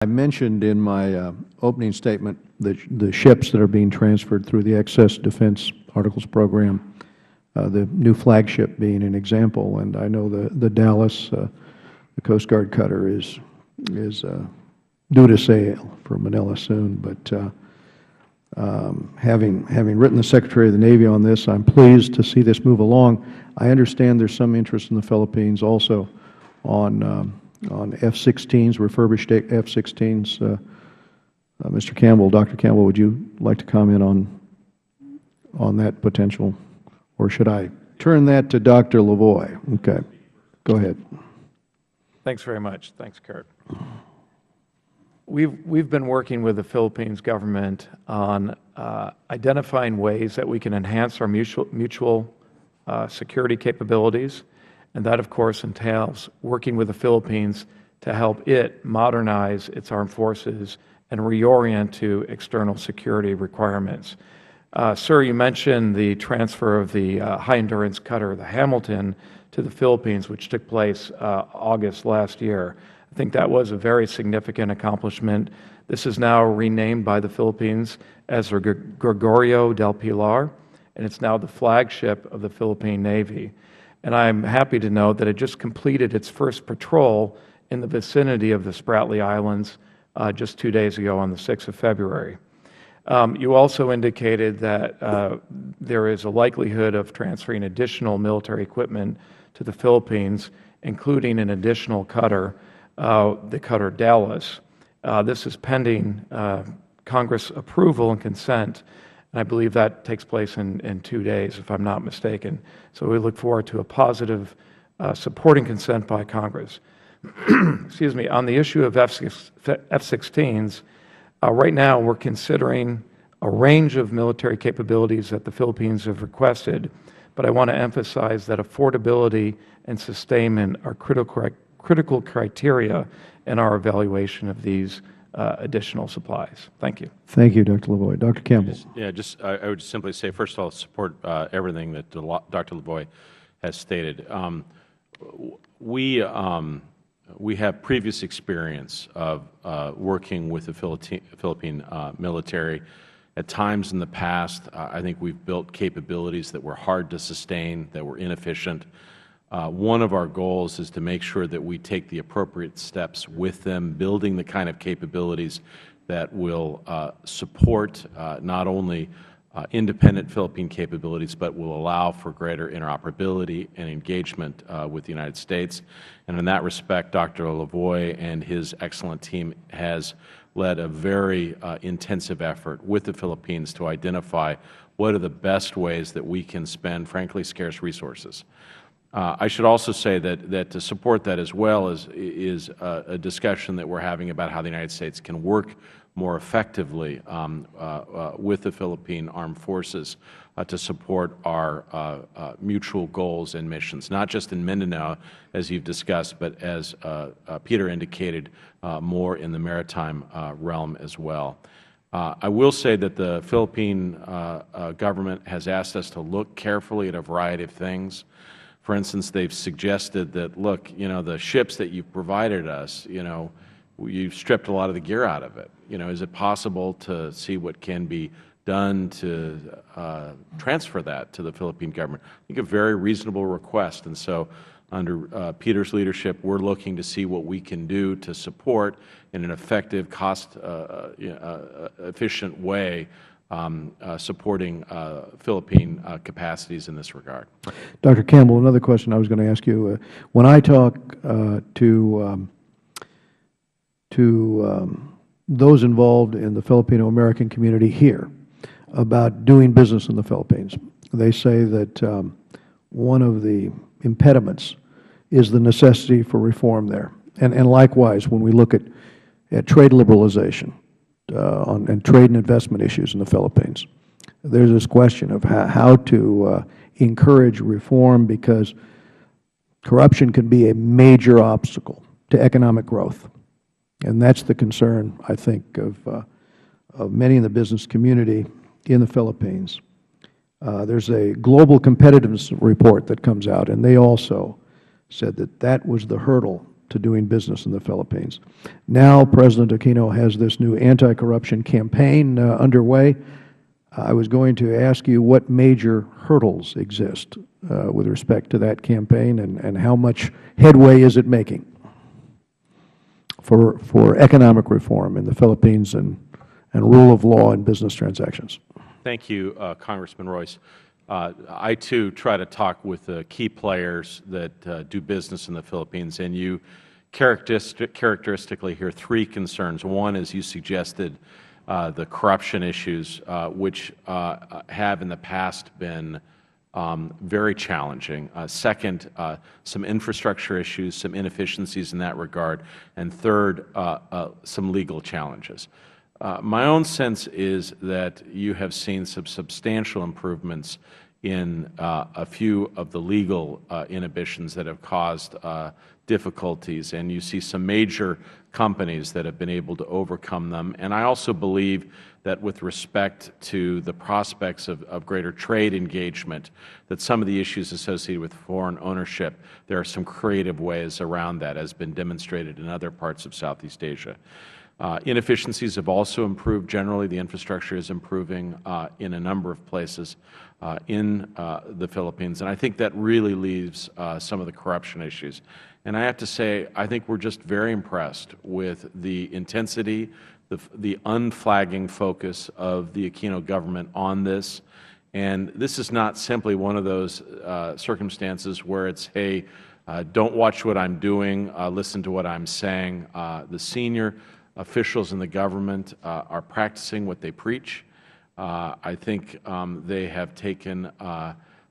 I mentioned in my opening statement the ships that are being transferred through the Excess Defense Articles Program, the new flagship being an example. And I know the Dallas, the Coast Guard cutter is due to sail for Manila soon. But having written the Secretary of the Navy on this, I'm pleased to see this move along. I understand there's some interest in the Philippines also on F-16s, refurbished F-16s. Mr. Campbell, Dr. Campbell, would you like to comment on that potential? Or should I turn that to Dr. Lavoy? Okay. Go ahead. Thanks very much. Thanks, Kurt. We've been working with the Philippines government on identifying ways that we can enhance our mutual security capabilities. And that, of course, entails working with the Philippines to help it modernize its armed forces and reorient to external security requirements. Sir, you mentioned the transfer of the high-endurance cutter, the Hamilton, to the Philippines, which took place August last year. I think that was a very significant accomplishment. This is now renamed by the Philippines as the Gregorio del Pilar, and it's now the flagship of the Philippine Navy. And I'm happy to note that it just completed its first patrol in the vicinity of the Spratly Islands just 2 days ago on the 6th of February. You also indicated that there is a likelihood of transferring additional military equipment to the Philippines, including an additional cutter, the cutter Dallas. This is pending Congress approval and consent. And I believe that takes place in 2 days, if I'm not mistaken. So we look forward to a positive supporting consent by Congress. Excuse me. On the issue of F-16s, right now we're considering a range of military capabilities that the Philippines have requested, but I want to emphasize that affordability and sustainment are critical criteria in our evaluation of these additional supplies. Thank you. Thank you, Dr. Lavoy. Dr. Campbell. I would simply say, first of all, support everything that Dr. Lavoy has stated. We have previous experience of working with the Philippine military. At times in the past, I think we've built capabilities that were hard to sustain, that were inefficient. One of our goals is to make sure that we take the appropriate steps with them, building the kind of capabilities that will support not only independent Philippine capabilities, but will allow for greater interoperability and engagement with the United States. And in that respect, Dr. Lavoy and his excellent team has led a very intensive effort with the Philippines to identify what are the best ways that we can spend, frankly, scarce resources. I should also say that to support that as well is a discussion that we're having about how the United States can work more effectively with the Philippine Armed Forces to support our mutual goals and missions, not just in Mindanao, as you've discussed, but as Peter indicated, more in the maritime realm as well. I will say that the Philippine government has asked us to look carefully at a variety of things. For instance, they've suggested that, look, the ships that you've provided us, you've stripped a lot of the gear out of it. Is it possible to see what can be done to transfer that to the Philippine government? I think a very reasonable request. And so under Peter's leadership, we're looking to see what we can do to support in an effective, cost-efficient way supporting Philippine capacities in this regard. Dr. Campbell, another question I was going to ask you. When I talk to those involved in the Filipino-American community here about doing business in the Philippines, they say that one of the impediments is the necessity for reform there. And likewise, when we look at trade liberalization, and trade and investment issues in the Philippines, there's this question of how to encourage reform, because corruption can be a major obstacle to economic growth. And that's the concern, I think, of many in the business community in the Philippines. There's a global competitiveness report that comes out, and they also said that that was the hurdle to doing business in the Philippines. Now President Aquino has this new anti-corruption campaign underway. I was going to ask you what major hurdles exist with respect to that campaign, and how much headway is it making for economic reform in the Philippines and rule of law in business transactions. Thank you, Congressman Royce. I, too, try to talk with the key players that do business in the Philippines, and you characteristically hear three concerns. One, as you suggested, the corruption issues, which have in the past been very challenging. Second, some infrastructure issues, some inefficiencies in that regard. And third, some legal challenges. My own sense is that you have seen some substantial improvements in a few of the legal inhibitions that have caused difficulties, and you see some major companies that have been able to overcome them. And I also believe that with respect to the prospects of greater trade engagement, that some of the issues associated with foreign ownership, there are some creative ways around that, as has been demonstrated in other parts of Southeast Asia. Inefficiencies have also improved. Generally, the infrastructure is improving in a number of places in the Philippines, and I think that really leaves some of the corruption issues. And I have to say, I think we are just very impressed with the intensity, the unflagging focus of the Aquino government on this. And this is not simply one of those circumstances where it's, hey, don't watch what I'm doing, listen to what I'm saying. The senior officials in the government are practicing what they preach. I think they have taken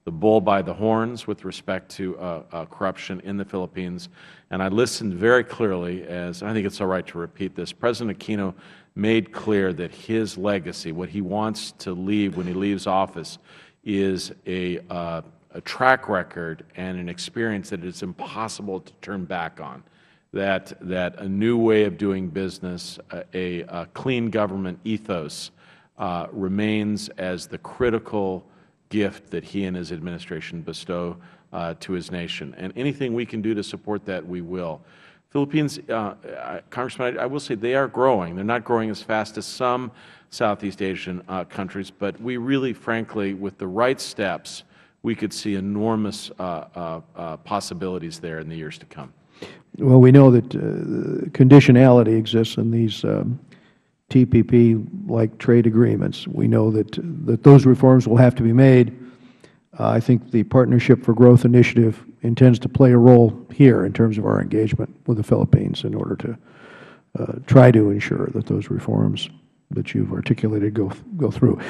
the bull by the horns with respect to corruption in the Philippines. And I listened very clearly, as I think it's all right to repeat this. President Aquino made clear that his legacy, what he wants to leave when he leaves office, is a track record and an experience that it's impossible to turn back on. That a new way of doing business, a clean government ethos, remains as the critical gift that he and his administration bestow to his nation. And anything we can do to support that, we will. Philippines, Congressman, I will say they are growing. They're not growing as fast as some Southeast Asian countries, but we really, frankly, with the right steps, we could see enormous possibilities there in the years to come. Well, we know that conditionality exists in these TPP-like trade agreements. We know that those reforms will have to be made. I think the Partnership for Growth Initiative intends to play a role here in terms of our engagement with the Philippines in order to try to ensure that those reforms that you've articulated go through.